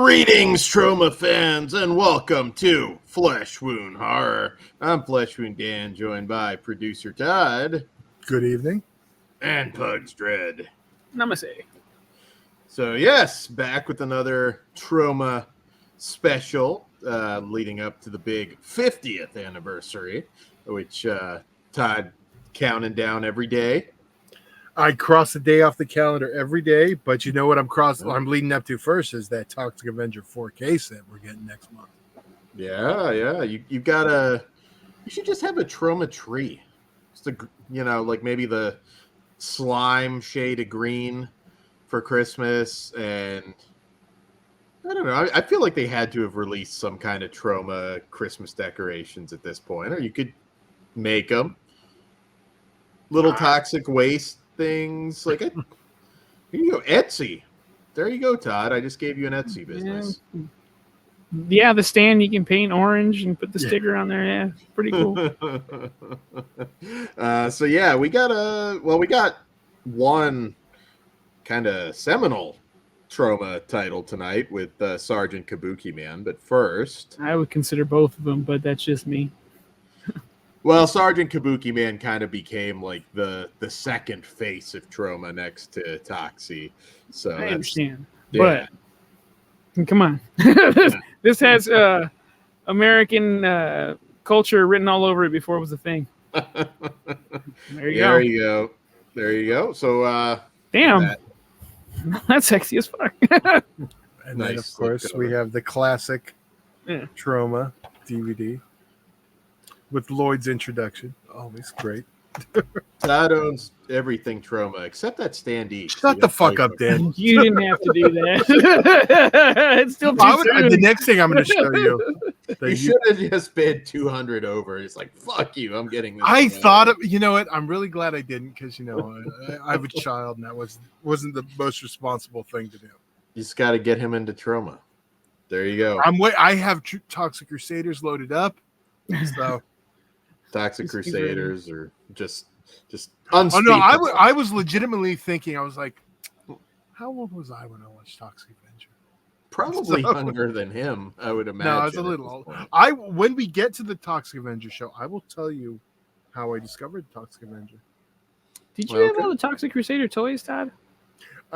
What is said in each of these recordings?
Greetings, Troma fans, and welcome to Flesh Wound Horror. I'm Flesh Wound Dan, joined by producer Todd. Good evening. And Pugs Dread. Namaste. So, yes, back with another Troma special leading up to the big 50th anniversary, which Todd counting down every day. I cross a day off the calendar every day, but you know what I'm leading up to first is that Toxic Avenger 4K set we're getting next month. Yeah. You should just have a Troma tree. Just like maybe the slime shade of green for Christmas, and I don't know. I feel like they had to have released some kind of Troma Christmas decorations at this point, or you could make them little toxic waste things. Like, here you go, Etsy. There you go, Todd. I just gave you an Etsy business. Yeah, the stand you can paint orange and put the sticker on there. Yeah, pretty cool. So yeah, we got one kind of seminal Troma title tonight with Sergeant KABUKIMAN. But first, I would consider both of them, but that's just me. Well, Sergeant KABUKIMAN kind of became like the second face of Troma next to Toxie. So I understand, yeah. But come on, this has American culture written all over it before it was a thing. There you go. So, damn, that's sexy as fuck. And then, of course, we have the classic Troma DVD. With Lloyd's introduction. Always great. Todd owns everything Troma except that standee. Shut the fuck up, Dan. You didn't have to do that. It's still too soon. The next thing I'm going to show you. You should have just bid 200 over. It's like, fuck you. I'm getting this. I thought of, you know what? I'm really glad I didn't because, I have a child and that wasn't the most responsible thing to do. You just got to get him into Troma. There you go. I have Toxic Crusaders loaded up. So. Toxic Crusaders or just unspeakable. Oh no, I was legitimately thinking, I was like, how old was I when I watched Toxic Avenger? Probably younger than him, I would imagine. No, I was a little old. When we get to the Toxic Avenger show, I will tell you how I discovered Toxic Avenger. Did you have all the Toxic Crusader toys, Todd?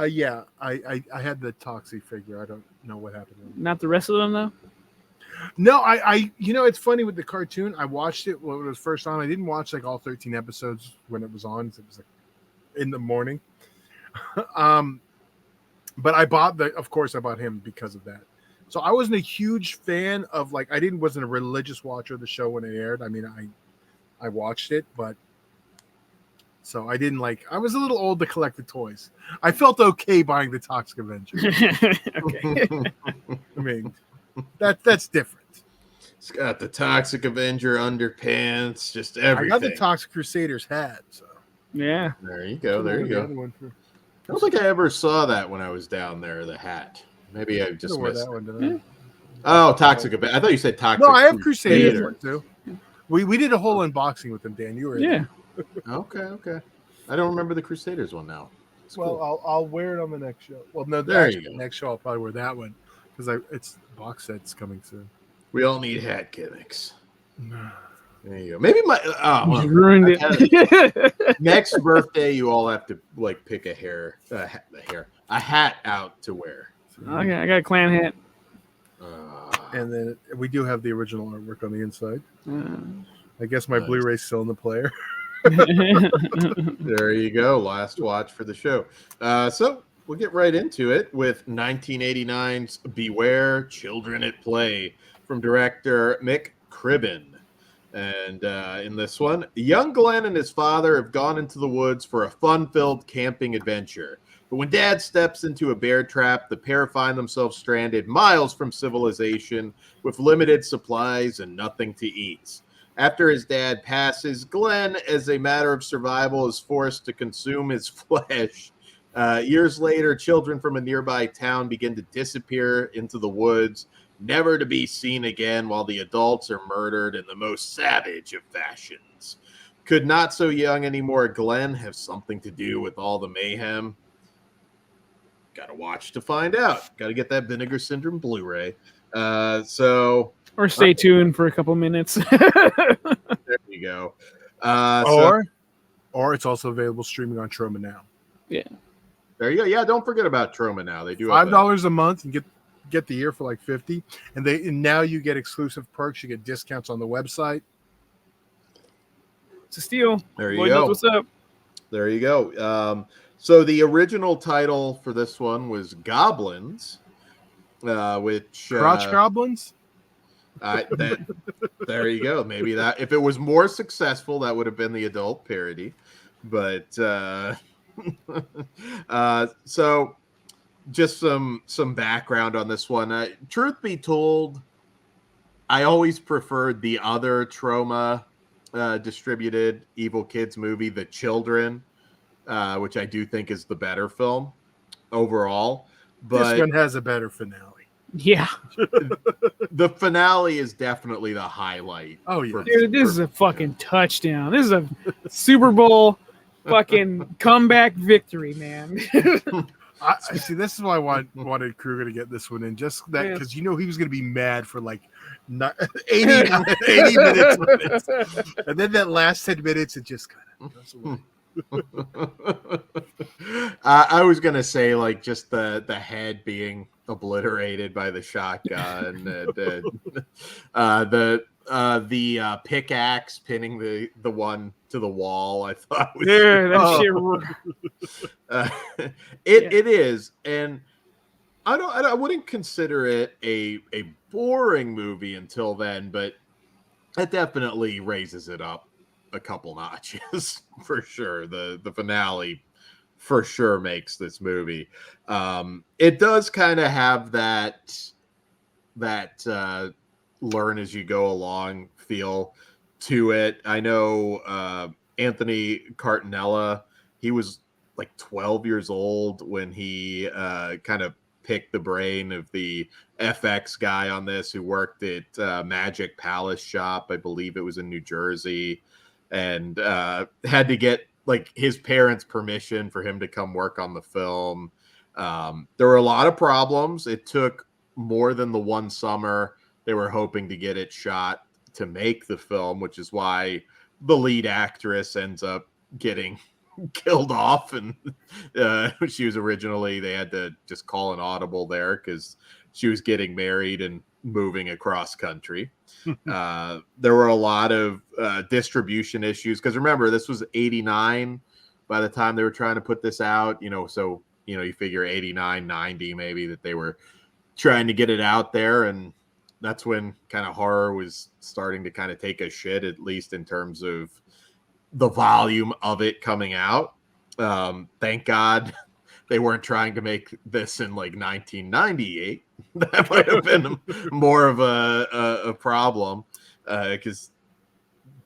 Yeah, I had the Toxic figure. I don't know what happened to them. Not the rest of them though? No, I it's funny with the cartoon. I watched it when it was first on. I didn't watch like all 13 episodes when it was on. It was like in the morning. But I bought him because of that. So I wasn't a huge fan of wasn't a religious watcher of the show when it aired. I mean, I watched it, but so I didn't I was a little old to collect the toys. I felt okay buying the Toxic Avenger. Okay. I mean, that's different. It's got the Toxic Avenger underpants, just everything. I got the Toxic Crusaders hat. So yeah, there you go. I don't think I ever saw that when I was down there. The hat. Maybe I just missed that one. Did Oh, Toxic Avenger. I thought you said Toxic. No, I have Crusaders too. We did a whole unboxing with them, Dan. You were there. Okay. I don't remember the Crusaders one now. Cool. I'll wear it on the next show. Well, no, next show I'll probably wear that one because it's box set's coming soon. We all need hat gimmicks. There you go. Maybe you ruined it. Next birthday, you all have to pick a hat out to wear. Okay, I got a clan hat. And then we do have the original artwork on the inside. I guess my Blu-ray's still in the player. There you go. Last watch for the show. So we'll get right into it with 1989's Beware Children at Play from director Mick Cribbin. And in this one, young Glenn and his father have gone into the woods for a fun-filled camping adventure. But when Dad steps into a bear trap, the pair find themselves stranded miles from civilization with limited supplies and nothing to eat. After his dad passes, Glenn, as a matter of survival, is forced to consume his flesh. Years later, children from a nearby town begin to disappear into the woods, never to be seen again, while the adults are murdered in the most savage of fashions. Could not so young anymore Glenn have something to do with all the mayhem? got to watch to find out. Got to get that Vinegar Syndrome Blu-ray. So or stay tuned for a couple minutes. there you go. Or it's also available streaming on Troma now. Yeah. There you go. Yeah, don't forget about Troma now. They do $5 a month and get the year for like $50. And now you get exclusive perks. You get discounts on the website. It's a steal. There you Lloyd go. knows what's up. There you go. So the original title for this one was Goblins, which Crotch Goblins. There you go. Maybe that if it was more successful, that would have been the adult parody. But so just some background on this one. Truth be told, I always preferred the other Troma distributed Evil Kids movie, The Children, which I do think is the better film overall. But this one has a better finale. Yeah. The finale is definitely the highlight. Oh, yeah. Dude, this is a fucking touchdown. This is a Super Bowl fucking comeback victory, man. See, this is why I wanted Kruger to get this one in, just that because he was going to be mad for like 80 minutes with it. And then that last 10 minutes, it just kind of goes away. I was going to say like just the head being obliterated by the shotgun, and the pickaxe pinning the one to the wall. I thought was it is, and I wouldn't consider it a boring movie until then, but it definitely raises it up a couple notches for sure. The finale for sure makes this movie. It does kind of have that learn as you go along feel to it. I know Anthony Cartanella, he was like 12 years old when he kind of picked the brain of the FX guy on this, who worked at Magic Palace Shop, I believe it was in New Jersey, and had to get like his parents' permission for him to come work on the film. There were a lot of problems. It took more than the one summer they were hoping to get it shot to make the film, which is why the lead actress ends up getting killed off. And she was originally, they had to just call an audible there because she was getting married and moving across country. There were a lot of distribution issues because remember, this was 89 by the time they were trying to put this out, so you figure 89, 90 maybe that they were trying to get it out there, and that's when kind of horror was starting to kind of take a shit, at least in terms of the volume of it coming out. Thank God they weren't trying to make this in like 1998. That might have been more of a problem, because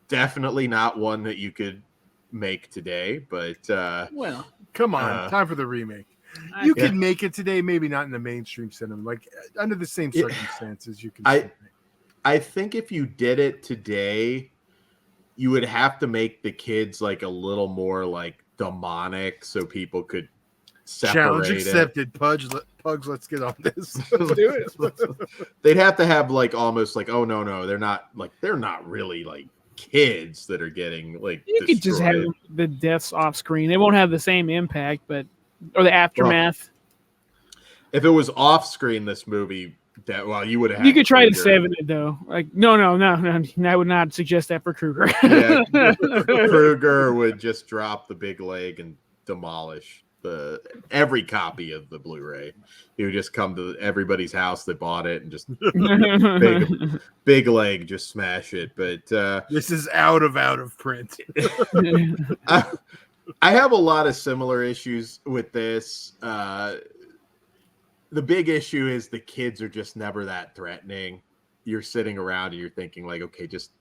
definitely not one that you could make today. But well, come on, time for the remake. You could make it today, maybe not in the mainstream cinema, like under the same circumstances. You can. I think if you did it today, you would have to make the kids like a little more like demonic, so people could separate. Challenge accepted. Pugs, let's get on this. Let's do it. They'd have to have like almost like, oh no, they're not really like kids that are getting like. You could just have the deaths off screen. They won't have the same impact, or the aftermath. Well, if it was off screen, this movie, you would have. You could try to save it though. Like no. I would not suggest that for Kruger. Yeah, Kruger would just drop the big leg and demolish every copy of the Blu-ray. He would just come to everybody's house that bought it and just big leg, just smash it. But this is out of print. I have a lot of similar issues with this. The big issue is the kids are just never that threatening. You're sitting around and you're thinking like, okay, just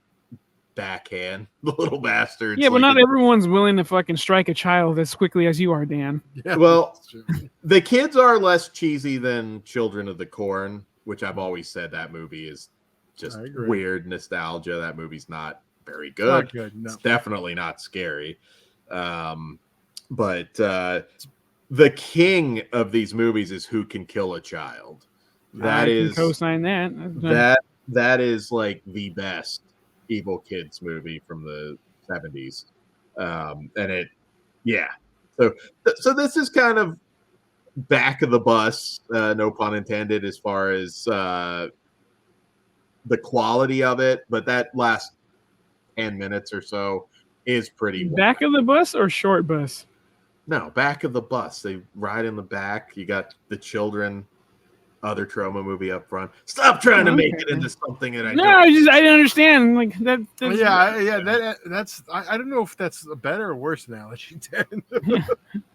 backhand the little bastards. Yeah, but not everyone's willing to fucking strike a child as quickly as you are, Dan. Yeah, well, the kids are less cheesy than Children of the Corn, which I've always said that movie is just weird nostalgia. That movie's not very good. Not good, no. It's definitely not scary. But the king of these movies is Who Can Kill a Child. That I can is co-sign that. that is like the best evil kids movie from the 70s. And it, yeah. So this is kind of back of the bus, no pun intended, as far as the quality of it, but that last 10 minutes or so is pretty Back of the bus or short bus? No, back of the bus. They ride in the back. You got the children, other Troma movie up front. Stop trying to make it into something that I don't. I didn't understand. Like that. That's I don't know if that's a better or worse analogy.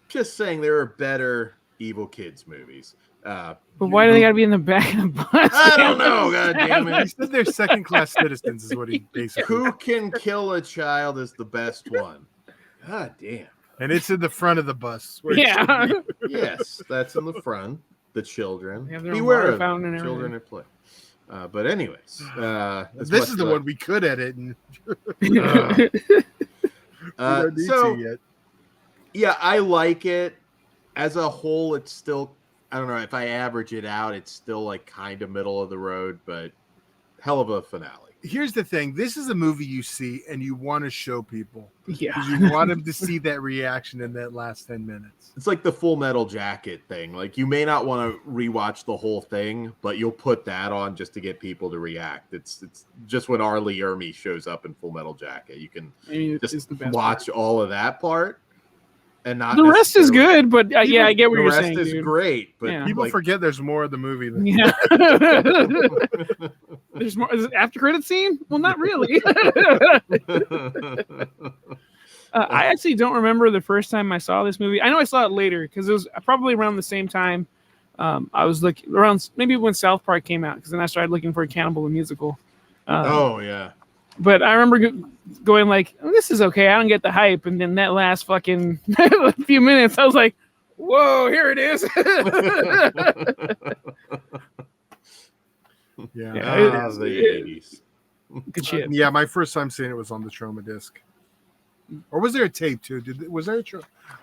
Just saying there are better evil kids movies. But why do they gotta be in the back of the bus? I don't know. God damn it! He said they're second-class citizens, is what he basically. Who Can Kill a Child is the best one. God damn. And it's in the front of the bus. Yeah. Yes, that's in the front. The children. Beware of children at play. But anyways, this is the one we could edit. And yeah, I like it. As a whole, it's still, I don't know, if I average it out, it's still like kind of middle of the road, but hell of a finale. Here's the thing. This is a movie you see and you want to show people. Yeah. Because you want them to see that reaction in that last 10 minutes. It's like the Full Metal Jacket thing. Like, you may not want to rewatch the whole thing, but you'll put that on just to get people to react. It's just when R. Lee Ermey shows up in Full Metal Jacket. You can just watch all of that part. And not the rest is good, but yeah, I get what you're saying. The rest is great, but people forget there's more of the movie than there's more. Is it after credit scene? Well, not really. I actually don't remember the first time I saw this movie. I know I saw it later because it was probably around the same time. I was looking around maybe when South Park came out, because then I started looking for a Cannibal the Musical. Oh yeah. But I remember going like, oh, this is okay. I don't get the hype. And then that last fucking few minutes, I was like, whoa, here it is. Yeah. The 80s. Good shit. Yeah, my first time seeing it was on the Troma disc. Or was there a tape too? Was there a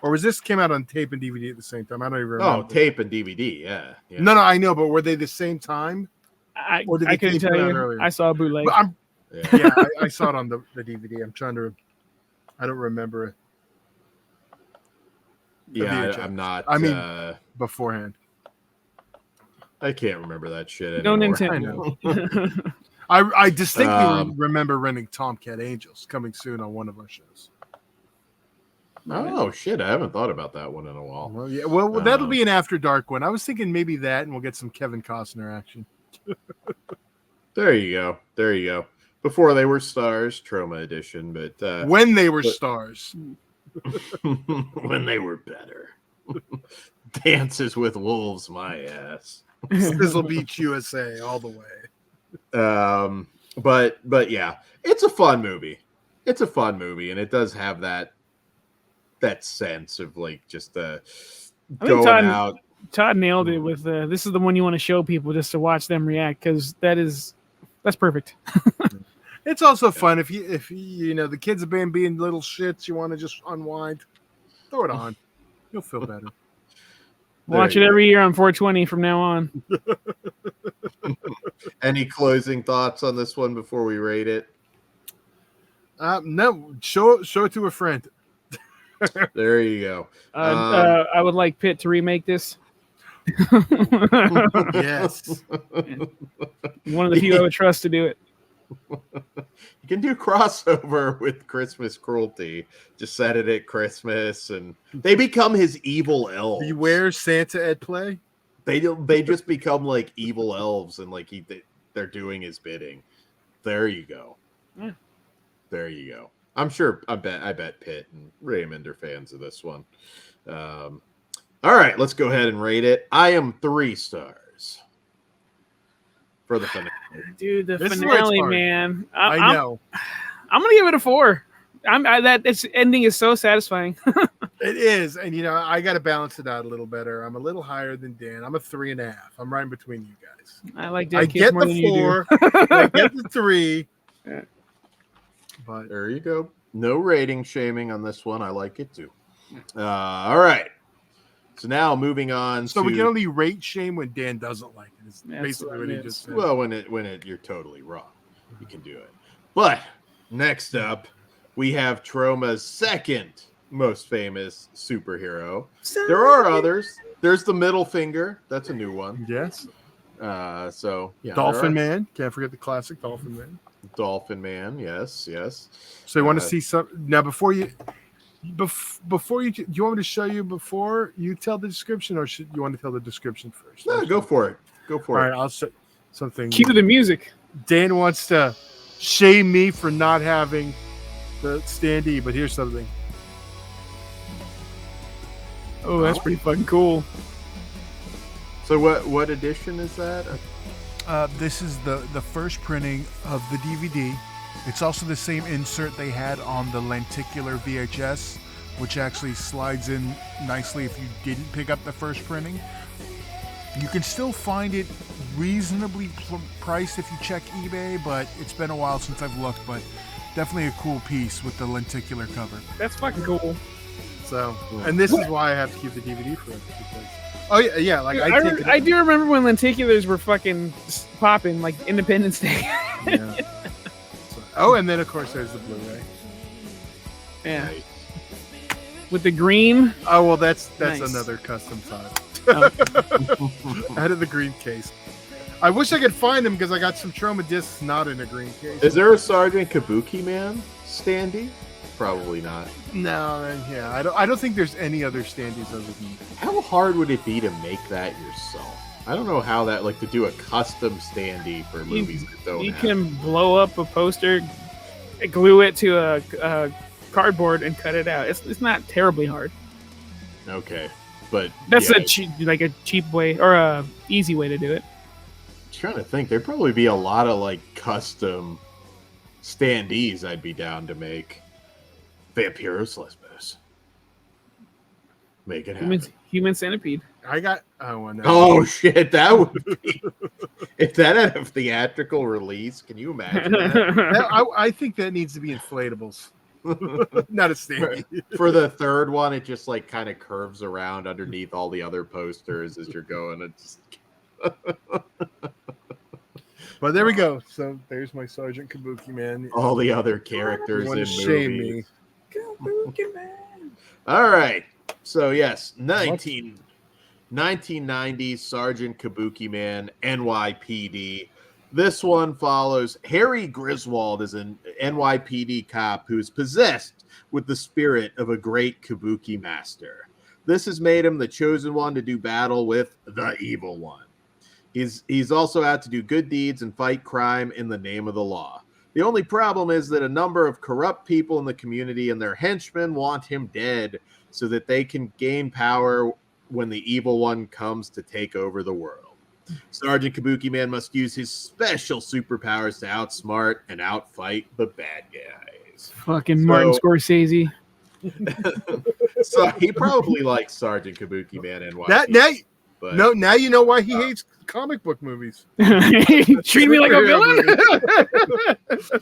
or was this came out on tape and DVD at the same time? I don't even remember. Oh, tape and DVD, yeah. No, I know, but were they the same time? I couldn't tell you. Earlier? I saw a bootleg. Yeah, I saw it on the DVD. I don't remember it. Yeah, I'm not. I mean, beforehand. I can't remember that shit anymore. No Nintendo. I distinctly remember renting Tomcat Angels coming soon on one of our shows. Oh shit! I haven't thought about that one in a while. Well, yeah, well, that'll be an After Dark one. I was thinking maybe that, and we'll get some Kevin Costner action. There you go. Before they were stars, Troma edition, but when they were stars, when they were better. Dances with Wolves, my ass. Sizzle Beach, USA, all the way. But yeah, it's a fun movie. It's a fun movie, and it does have that sense of like just going out. Todd nailed it with this is the one you want to show people just to watch them react, because that's perfect. It's also fun if the kids have been being little shits, you want to just unwind, throw it on, you'll feel better. Watch it every year on 420 from now on. Any closing thoughts on this one before we rate it? No, show it to a friend. There you go. I would like Pitt to remake this. Yes. One of the few I would trust to do it. You can do crossover with Christmas Cruelty. Just set it at Christmas, and they become his evil elves. Beware Santa at play. They just become like evil elves, and like they're doing his bidding. There you go. Yeah. There you go. I'm sure. I bet Pitt and Raymond are fans of this one. All right, let's go ahead and rate it. I am 3 stars for the finale. Dude, the finale, man. I know. I'm gonna give it a 4. This ending is so satisfying. It is, and I got to balance it out a little better. I'm a little higher than Dan. I'm a 3.5. I'm right in between you guys. I like I get more the than 4. I get the 3. Yeah. But there you go. No rating shaming on this one. I like it too. All right. So now moving on. So we can only rate shame when Dan doesn't like it. Is That's basically what what it he is. just said. Well, when you're totally wrong, you can do it. But next up, we have Troma's second most famous superhero. There are others. There's the middle finger. That's a new one. Yes. So yeah, Dolphin Man. Can't forget the classic Dolphin Man. Dolphin Man. Yes. So you want to see some now before you do you want me to show you before you tell the description, or should you want to tell the description first? No, go for it. All right, I'll say something. Cue the music. Dan wants to shame me for not having the standee, but here's something. Oh, that's pretty fucking cool. So what edition is that? This is the first printing of the DVD. It's also the same insert they had on the lenticular VHS, which actually slides in nicely if you didn't pick up the first printing. You can still find it reasonably priced if you check eBay, but it's been a while since I've looked, but definitely a cool piece with the lenticular cover. That's fucking cool. So, and this is why I have to keep the DVD forever. Because, yeah, like I do remember when lenticulars were fucking popping, like Independence Day. Yeah. So, and then of course there's the Blu-ray. Yeah. With the green. Oh well, that's Nice. another custom size. Oh. Out of the green case. I wish I could find them because I got some Troma discs not in a green case. Is there a Sergeant Kabuki-Man standee? Probably not. No, yeah, I don't think there's any other standees other than. How hard would it be to make that yourself? I don't know how that, like, to do a custom standee for movies that don't You have. can blow up a poster, glue it to a cardboard, and cut it out. It's not terribly hard. Okay, but That's yeah, a cheap way or a easy way to do it. I'm trying to think. There'd probably be a lot of like custom standees I'd be down to make. Vampiros Lesbos. Make it happen. Human centipede. I got. Oh, no. Oh shit, that would be if that had a theatrical release. Can you imagine that? I think that needs to be inflatables, not a standee. For the third one, it just like kind of curves around underneath all the other posters as you're going. It's But there we go. So there's my Sergeant Kabuki Man. all the other characters You in want to shame movies. me? All right. So yes, 1990 Sergeant Kabuki-Man N.Y.P.D. This one follows Harry Griswold as an NYPD cop who's possessed with the spirit of a great kabuki master. This has made him the chosen one to do battle with the evil one. He's also out to do good deeds and fight crime in the name of the law. The only problem is that a number of corrupt people in the community and their henchmen want him dead so that they can gain power when the evil one comes to take over the world. Sergeant Kabuki-Man must use his special superpowers to outsmart and outfight the bad guys. Fucking Martin Scorsese. So he probably likes Sergeant Kabuki-Man N.Y.P.D. But Now you know why he hates comic book movies. Treat me like a villain.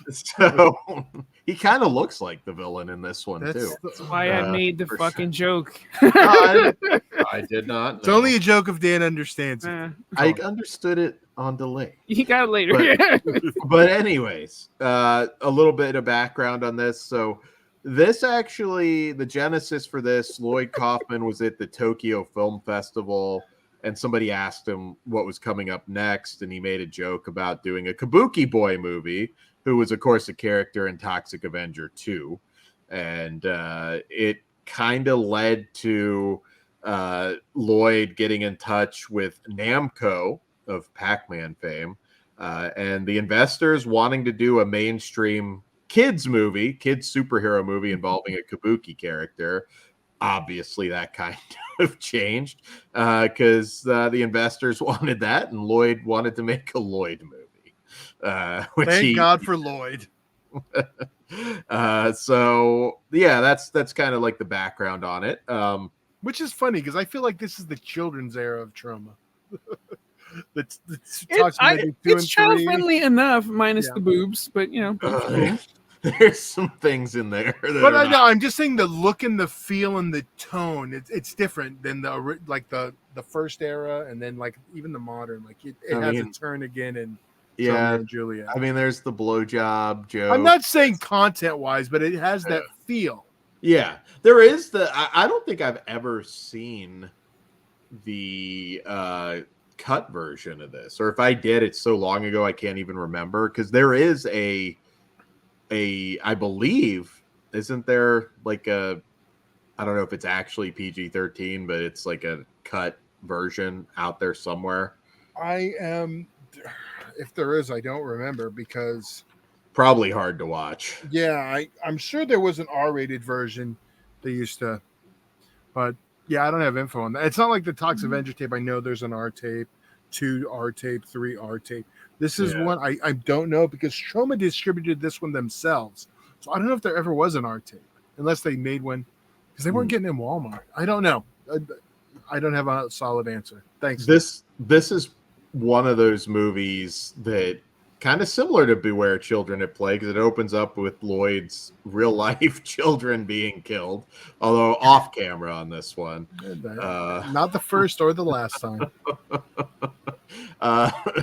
So he kind of looks like the villain in this one too. That's why I made the for fucking joke. I did not. It's only a joke if Dan understands it. I understood it on delay. You got it later. But anyways, a little bit of background on this. So this actually, the genesis for this, Lloyd Kaufman was at the Tokyo Film Festival, and somebody asked him what was coming up next, and he made a joke about doing a Kabuki Boy movie, who was, of course, a character in Toxic Avenger 2. And it kind of led to Lloyd getting in touch with Namco of Pac-Man fame, and the investors wanting to do a mainstream kids superhero movie involving a Kabuki character. Obviously, that kind of changed because the investors wanted that, and Lloyd wanted to make a Lloyd movie. Thank God for Lloyd. So yeah, that's kind of like the background on it. Which is funny because I feel like this is the children's era of Troma. It's child friendly enough, minus the boobs, but you know. there's some things in there. But I know I'm just saying the look and the feel and the tone. It's different than the first era, and then like even the modern. Like it has a turn again in Romeo and Juliet. I mean, there's the blowjob joke. I'm not saying content wise, but it has that feel. Yeah, there is I don't think I've ever seen the cut version of this, or if I did, it's so long ago I can't even remember, because there is a I believe, isn't there like I don't know if it's actually PG-13, but it's like a cut version out there somewhere. If there is, I don't remember, because probably hard to watch. Yeah, I'm sure there was an R-rated version they used to, but yeah, I don't have info on that. It's not like the Tox Avenger tape. I know there's an R tape, 2 R tape, 3 R tape. This is one I don't know, because Troma distributed this one themselves. So I don't know if there ever was an R tape, unless they made one, because they weren't getting in Walmart. I don't know. I don't have a solid answer. Thanks. This is one of those movies that kind of similar to Beware Children at Play, because it opens up with Lloyd's real life children being killed, although off camera on this one. Not the first or the last time.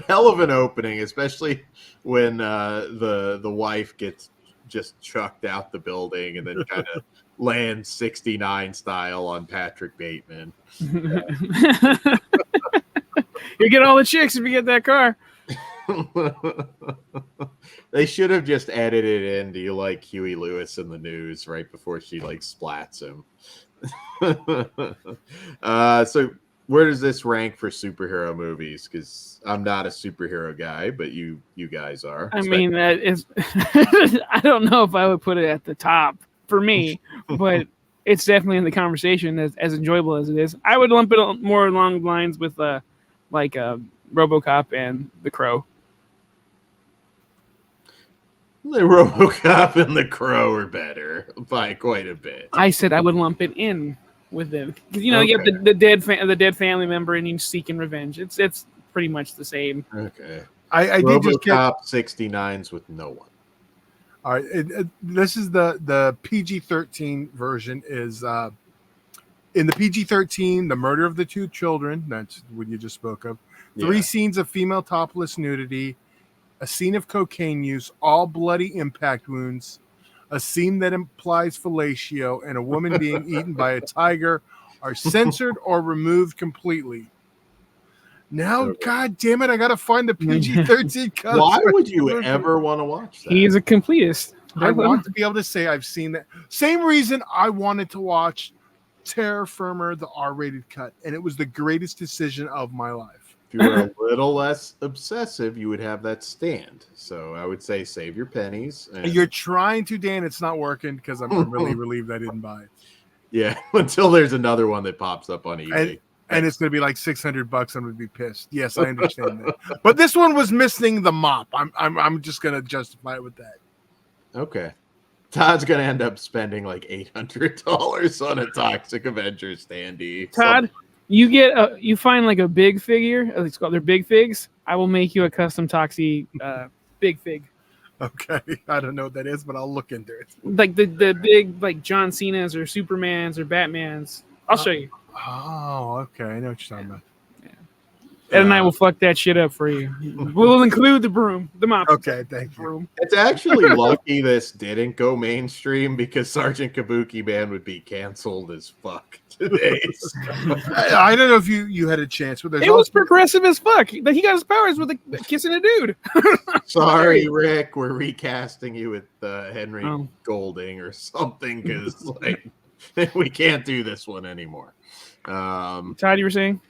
Hell of an opening, especially when the wife gets just chucked out the building and then kind of lands 69 style on Patrick Bateman. You get all the chicks if you get that car. They should have just edited in, do you like Huey Lewis in the news, right before she like splats him. So where does this rank for superhero movies? Because I'm not a superhero guy, but you guys are. I mean, that is I don't know if I would put it at the top for me, but it's definitely in the conversation as enjoyable as it is. I would lump it more along the lines with RoboCop and The Crow. The RoboCop and The Crow are better by quite a bit. I said I would lump it in with them. You know, you have the dead family member and he's seeking revenge. It's pretty much the same. Okay. I did just get RoboCop 69s with no one. All right. This is the PG-13 version. Is in the PG-13, the murder of the 2 children. That's what you just spoke of. 3 scenes of female topless nudity, a scene of cocaine use, all bloody impact wounds, a scene that implies fellatio, and a woman being eaten by a tiger are censored or removed completely. Now, God damn it, I got to find the PG-13 cut. Why would you ever want to watch that? He is a completist. I want to be able to say I've seen that. Same reason I wanted to watch Terra Firma, the R-rated cut, and it was the greatest decision of my life. If you were a little less obsessive, you would have that stand. So I would say save your pennies. You're trying to, Dan. It's not working, because I'm really relieved I didn't buy it. Yeah, until there's another one that pops up on eBay. And it's going to be like $600. I'm going to be pissed. Yes, I understand that. But this one was missing the mop. I'm just going to justify it with that. Okay. Todd's going to end up spending like $800 on a Toxic Avenger standee. Todd, you get you find like a big figure. It's called, they're big figs. I will make you a custom Toxie big fig. Okay, I don't know what that is, but I'll look into it. Like the big like John Cena's or Superman's or Batman's. I'll show you. Oh, okay. I know what you're talking about. Ed and I will fuck that shit up for you. We'll include the broom, the mop. Okay, thank you. Broom. It's actually lucky this didn't go mainstream, because Sergeant Kabuki-Man would be canceled as fuck today. I don't know if you had a chance, but it was progressive as fuck. He got his powers with kissing a dude. Sorry, Rick, we're recasting you with Henry Golding or something, because like we can't do this one anymore. Todd, you were saying?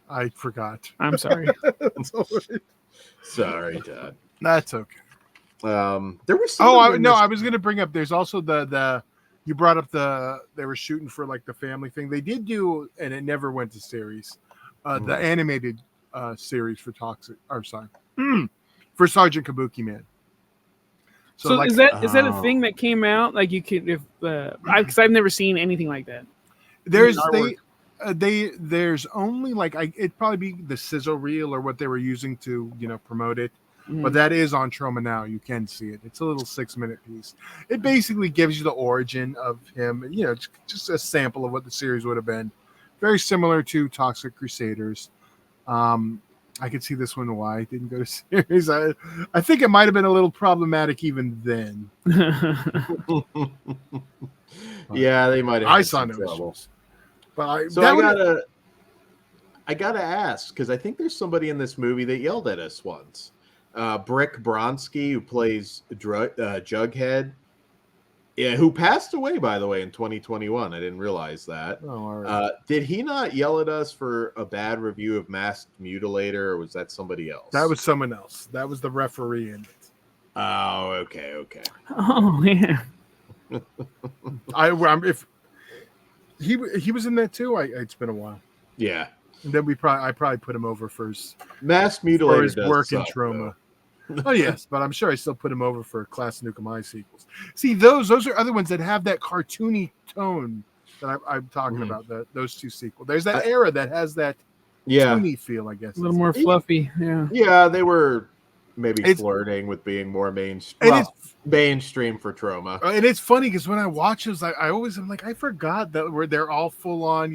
I forgot. I'm sorry. Sorry, Todd. That's okay. There was. I was going to bring up. There's also the. You brought up they were shooting for like the family thing. They did do, and it never went to series. The animated series for for Sergeant Kabuki-Man. So like, is that a thing that came out? Like you could because I've never seen anything like that. There's only like it'd probably be the sizzle reel or what they were using to promote it. But that is on Troma now. You can see it. It's a little 6-minute piece. It basically gives you the origin of him. You know, just a sample of what the series would have been. Very similar to Toxic Crusaders. I could see this one why it didn't go to series. I think it might have been a little problematic even then. Yeah, they might have. I saw no issues. But I gotta ask, because I think there's somebody in this movie that yelled at us once. Brick Bronsky, who plays Jughead, who passed away, by the way, in 2021. I didn't realize that. Oh, all right. Did he not yell at us for a bad review of Masked Mutilator, or was that somebody else? That was someone else. That was the referee in it. Oh, okay. Oh, yeah. If he was in that too, it's been a while. Yeah. And then I probably put him over for his Masked Mutilator his work in suck, Troma. Oh yes, but I'm sure I still put him over for Class Nukem I sequels. See, those are other ones that have that cartoony tone that I'm talking about. Those two sequels. There's that era that has that cartoony feel, I guess. A little more fluffy. Yeah. Yeah, they were maybe flirting with being more mainstream for Troma. And it's funny because when I watch those, I'm like, I forgot that they're all full on,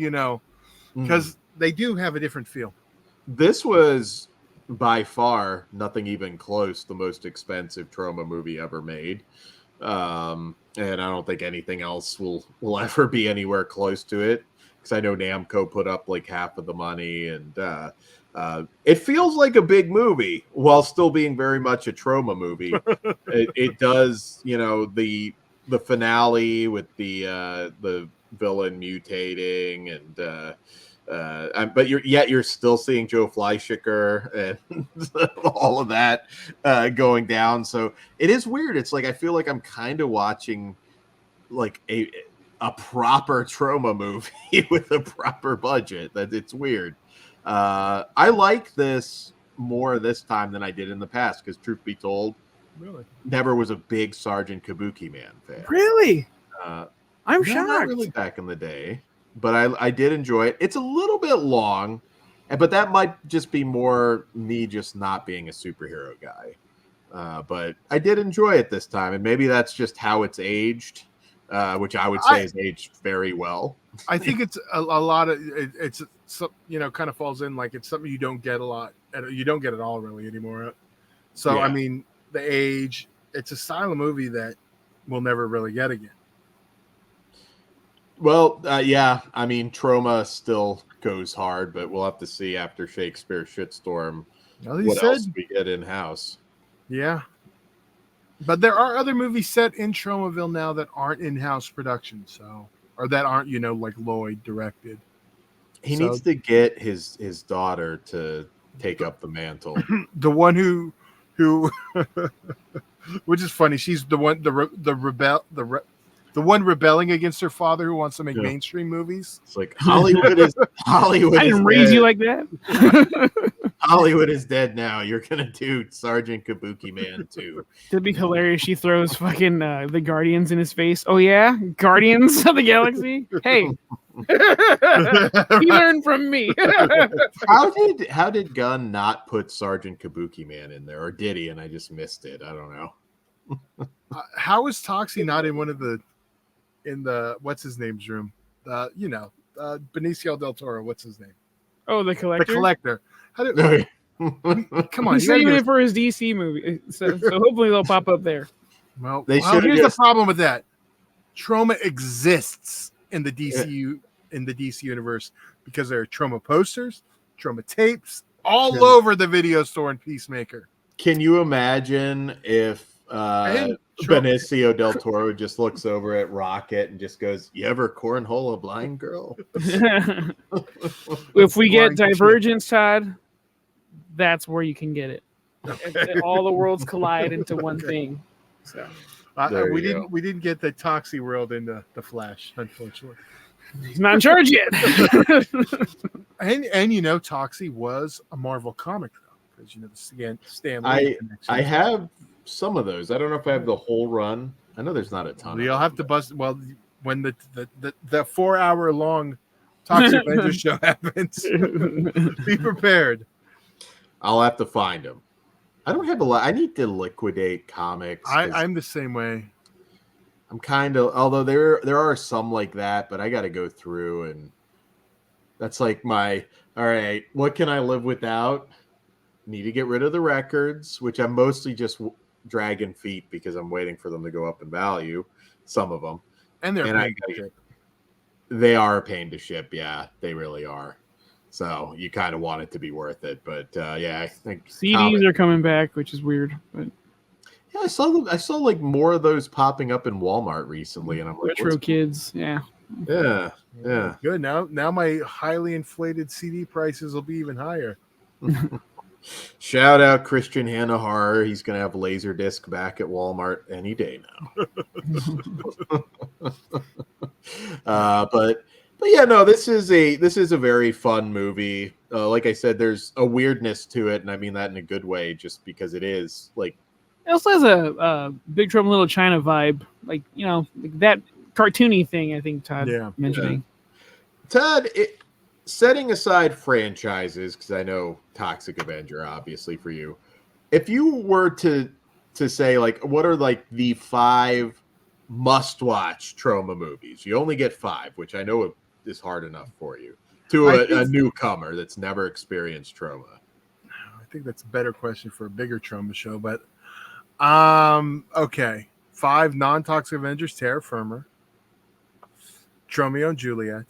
because they do have a different feel. This was by far nothing even close the most expensive Troma movie ever made, and I don't think anything else will ever be anywhere close to it, because I know Namco put up like half of the money, and it feels like a big movie while still being very much a Troma movie. it does, the finale with the villain mutating, and but you're still seeing Joe Fleischer and all of that going down. So it is weird. It's like I feel like I'm kind of watching like a proper Troma movie with a proper budget. That it's weird. I like this more this time than I did in the past, because truth be told, never was a big Sergeant Kabuki-Man fan. Really? I'm shocked. Not really back in the day, but I did enjoy it. It's a little bit long, but that might just be more me just not being a superhero guy. But I did enjoy it this time, and maybe that's just how it's aged, which I would say is aged very well. I think it's a lot of it's kind of falls in like it's something you don't get a lot. You don't get it all really anymore. So I mean, the age. It's a style of movie that we'll never really get again. Well, yeah. I mean, Troma still goes hard, but we'll have to see after Shakespeare Shitstorm what else we get in house. Yeah. But there are other movies set in Tromaville now that aren't in-house productions, or that aren't, like Lloyd directed. He needs to get his daughter to take up the mantle. The one who which is funny. She's the one the one rebelling against her father who wants to make mainstream movies. It's like Hollywood is Hollywood. I didn't raise you like that. Hollywood is dead now. You're gonna do Sergeant Kabuki-Man 2. It'd be hilarious. She throws fucking the Guardians in his face. Oh yeah, Guardians of the Galaxy. Hey, he learned from me. How did Gunn not put Sergeant Kabuki-Man in there, or did he? And I just missed it. I don't know. How is Toxie not in one of the what's his name's room? Benicio del Toro. What's his name? Oh, the Collector. The Collector. Come on, he's saving it for his DC movie, so hopefully they'll pop up there. Well, here's the problem with that. Troma exists in the DC universe because there are Troma posters, Troma tapes all over the video store and Peacemaker. Can you imagine if Benicio del Toro just looks over at Rocket and just goes, "You ever cornhole a blind girl?" If we get Divergence, Todd, that's where you can get it. All the worlds collide into one thing. So we didn't get the Toxie world in the Flash, unfortunately. He's not in charge yet. and Toxie was a Marvel comic though, because the Stan Lee. I have some of those. I don't know if I have the whole run. I know there's not a ton. You'll have to bust. Well, when the 4-hour long Toxic Avenger show happens, be prepared. I'll have to find them. I don't have a lot. I need to liquidate comics. 'Cause I'm the same way. I'm kind of, although there are some like that, but I got to go through, and that's like my, all right, what can I live without? Need to get rid of the records, which I'm mostly just dragging feet because I'm waiting for them to go up in value, some of them. And they're And paid to ship. they are a pain to ship. Yeah, they really are. So you kind of want it to be worth it. But yeah, I think CDs are coming back, which is weird. But yeah, I saw them. I saw like more of those popping up in Walmart recently, and I'm like, retro kids, yeah. Yeah, yeah. Good. Now my highly inflated CD prices will be even higher. Shout out Christian Hanahar. He's going to have Laserdisc back at Walmart any day now. But yeah, no, this is a very fun movie. Like I said, there's a weirdness to it, and I mean that in a good way, just because it is like. It also has a Big Trouble in Little China vibe, like like that cartoony thing. I think Todd mentioning. Yeah. Todd, setting aside franchises, because I know Toxic Avenger, obviously for you, if you were to say like, what are like the 5 must-watch Troma movies? You only get 5, which I know is hard enough for you to a newcomer that's never experienced Troma. I think that's a better question for a bigger Troma show, but okay. 5 non-Toxic Avengers: Terra Firma, Romeo and Juliet,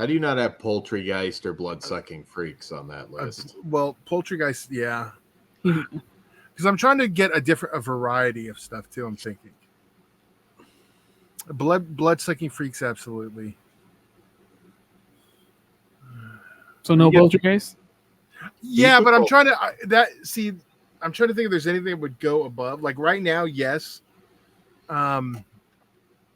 How do you not have Poultrygeist or Blood-Sucking Freaks on that list? well, Poultrygeist, yeah. Because I'm trying to get a variety of stuff too. I'm thinking Blood-Sucking Freaks, absolutely. So no Poltergeist? Yeah, but I'm trying to I'm trying to think if there's anything that would go above. Like right now, yes.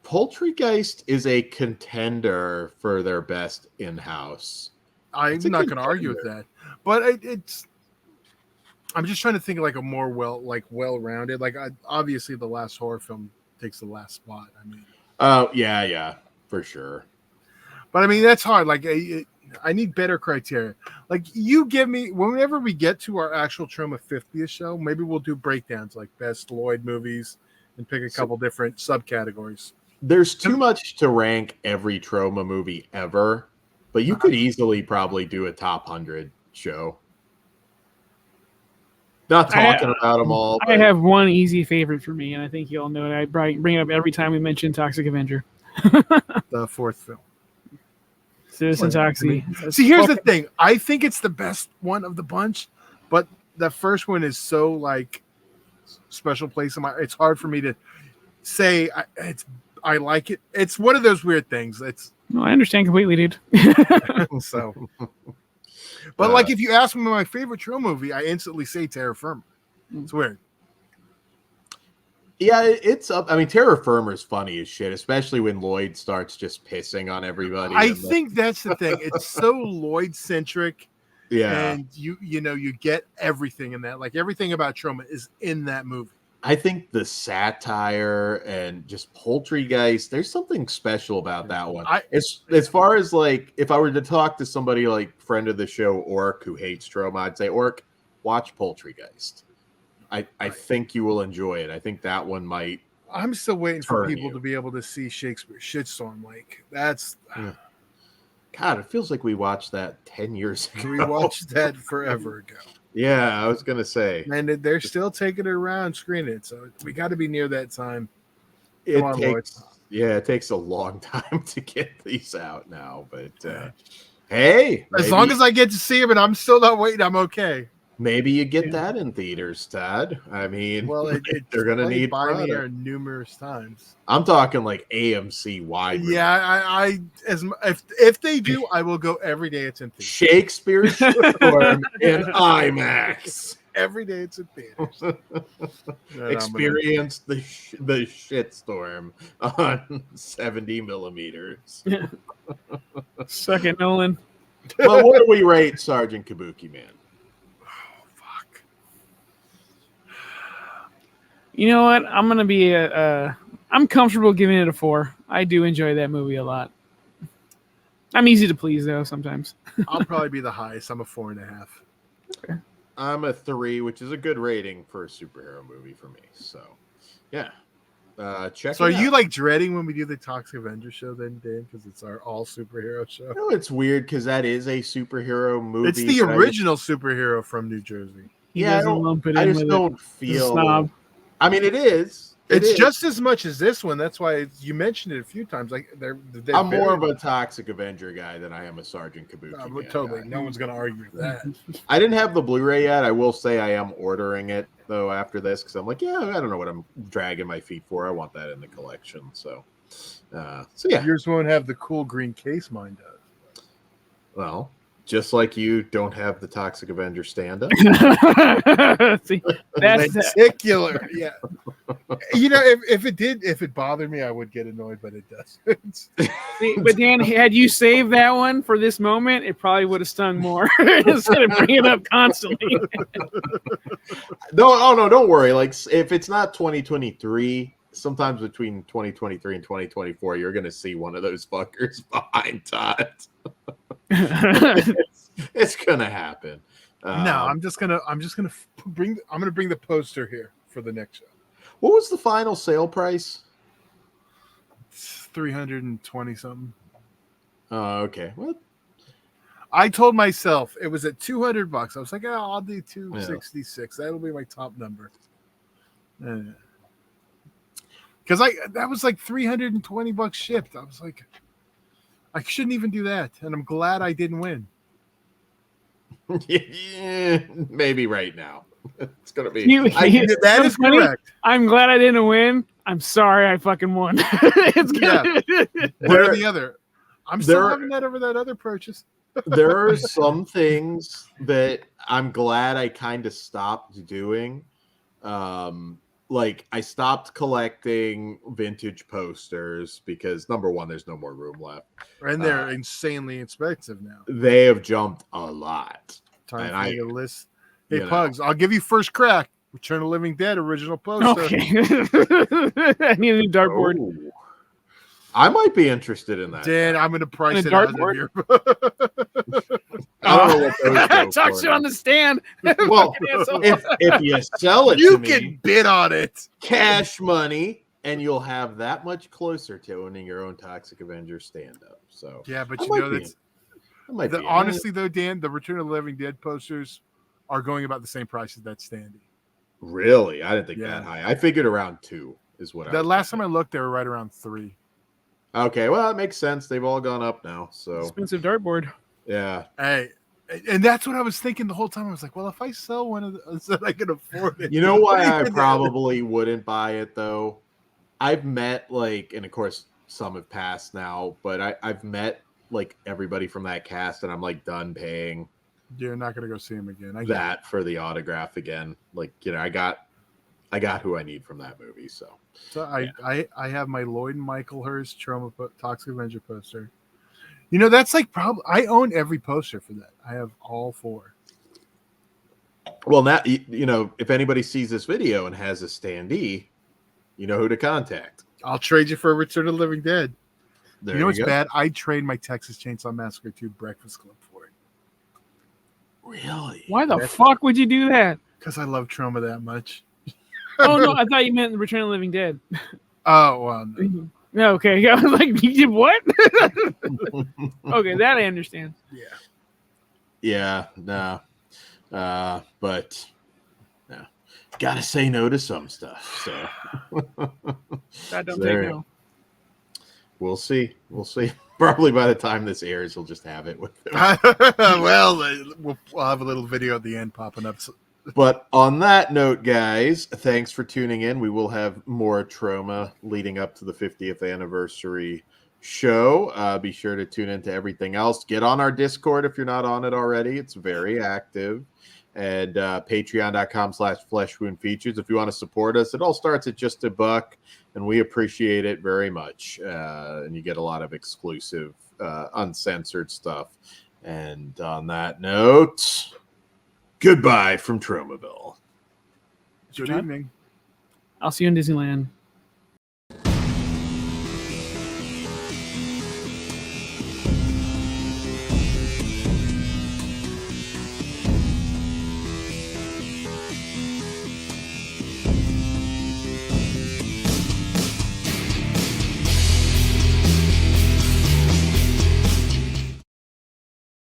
Poultrygeist is a contender for their best in-house. I'm not going to argue with that, but it's. I'm just trying to think of like a more well-rounded. Like obviously, the last horror film takes the last spot. I mean. Oh yeah, for sure. But I mean that's hard. Like I need better criteria. Like you give me whenever we get to our actual Troma 50th show, maybe we'll do breakdowns like best Lloyd movies and pick a couple different subcategories. There's too much to rank every Troma movie ever, but you could easily probably do a top 100 show. Not talking about them all. I have one easy favorite for me, and I think you all know it. I bring it up every time we mention Toxic Avenger. The 4th film. Citizen Toxie. See, here's the thing. I think it's the best one of the bunch, but the first one is so like special place in my. It's hard for me to say I like it. It's one of those weird things. No, I understand completely, dude. So, but like if you ask me my favorite Troma movie, I instantly say Terra Firma. It's weird. Yeah, it's up. I mean, Terra Firma is funny as shit, especially when Lloyd starts just pissing on everybody. I think that's the thing. It's so Lloyd centric. Yeah, and you get everything in that. Like everything about Troma is in that movie. I think the satire and just Poultrygeist, there's something special about that one. As far as like, if I were to talk to somebody like friend of the show, Orc, who hates Troma, I'd say, Orc, watch Poultrygeist. I think you will enjoy it. I think that one might. I'm still waiting for people to be able to see Shakespeare Shitstorm. Like that's. God, it feels like we watched that 10 years ago. We watched that forever ago. Yeah, I was gonna say. And they're still taking it around, screening it, so we got to be near that time. It takes a long time to get these out now, but hey, as long as I get to see them and I'm still not waiting, I'm okay. Maybe you get that in theaters, Todd. I mean, well, they're gonna need by me here numerous times. I'm talking like AMC wide. Yeah, if they do, I will go every day. It's in theaters. Shakespeare Storm in IMAX. Every day it's in theaters. Experience the shitstorm on 70 millimeters. Suck it, Nolan. Well, what do we rate Sergeant Kabuki-Man? You know what? I'm gonna be I'm comfortable giving it a 4. I do enjoy that movie a lot. I'm easy to please though sometimes. I'll probably be the highest. I'm a 4.5. I'm a 3, which is a good rating for a superhero movie for me. So, yeah. Check So are it out. you like dreading when we do the Toxic Avenger show then, Dan? Because it's our all superhero show. No, it's weird because that is a superhero movie. It's the but original superhero from New Jersey. He I doesn't don't- lump it I in just with don't it. feel. Snob. I mean, it is. It It's is. just as much as this one. That's why you mentioned it a few times. Like they're I'm more of very- a Toxic Avenger guy than I am a Sergeant Kabuki. totally. No one's gonna argue with that. I didn't have the Blu-ray yet. I will say I am ordering it though after this because I'm like, yeah, I don't know what I'm dragging my feet for. I want that in the collection. So yeah. Yours won't have the cool green case. Mine does. Well, just like you don't have the Toxic Avenger stand-up. See, that's Lenticular. Yeah. You know, if it bothered me, I would get annoyed, but it doesn't. See, but Dan, had you saved that one for this moment, it probably would have stung more instead of bringing it up constantly. No, don't worry. Like if it's not 2023, sometimes between 2023 and 2024, you're gonna see one of those fuckers behind Todd. it's gonna happen. No, I'm gonna bring the poster here for the next show. What was the final sale price? It's 320 something. Oh, okay. Well, I told myself it was at $200. I was like, oh, I'll do 266. That'll be my top number. Because that was like $320 shipped. I was like, I shouldn't even do that, and I'm glad I didn't win. yeah, maybe right now. It's gonna be. That is funny. correct. I'm glad I didn't win. I'm sorry I fucking won. It's gonna... One or the other. I'm still having that over that other purchase. There are some things that I'm glad I kind of stopped doing. Like I stopped collecting vintage posters because number one, there's no more room left. And they're insanely expensive now. They have jumped a lot. Time And for me to list. Hey, you Pugs, I'll give you first crack. Return of the Living Dead original poster. Okay. I need a new dartboard. Oh. I might be interested in that. Dan, I'm going to price And a it out of dartboard? your. I don't know what those go Talk for shit on now. the stand. Well, if you sell it You to can me, bid on it. cash money, and you'll have that much closer to owning your own Toxic Avenger stand-up. So Yeah, but I you might know be- that's I might be in. honestly though, Dan, the Return of the Living Dead posters are going about the same price as that standee. Really, I didn't think Yeah. that high. I figured around 2 is what. The last time I looked, they were right around 3. Okay, well, that makes sense. They've all gone up now. So Expensive dartboard. yeah, Hey, and that's what I was thinking the whole time. I was like, well, if I sell one of those, then I can afford it. you know why I probably wouldn't buy it though. I've met and of course some have passed now, but I've met everybody from that cast, and I'm done paying You're not going to go see him again. I get that for the autograph again. I got who I need from that movie. So I have my Lloyd and Michael Hurst Troma Toxic Avenger poster. You know, that's probably I own every poster for that. I have all 4. well, now if anybody sees this video and has a standee, you know who to contact. I'll trade you for a Return of the Living Dead. There You know what's go. bad? I'd trade my Texas Chainsaw Massacre 2 Breakfast Club for it. Really? Why the fuck would you do that? Because I love Troma that much. Oh no, I thought you meant Return of the Living Dead. Oh, well, no. No, okay. I was like, you did what? Okay, that I understand. Yeah, no. But no. Gotta say no to some stuff. So That don't There. take no. we'll see. Probably by the time this airs, he'll just have it with him. Well, we'll have a little video at the end popping up. But on that note, guys, thanks for tuning in. We will have more Troma leading up to the 50th anniversary show. Be sure to tune into everything else. Get on our Discord if you're not on it already. It's very active. And patreon.com/fleshwoundfeatures. If you want to support us, it all starts at just $1, and we appreciate it very much. And you get a lot of exclusive, uncensored stuff. And on that note, goodbye from Tromaville. Good evening. I'll see you in Disneyland.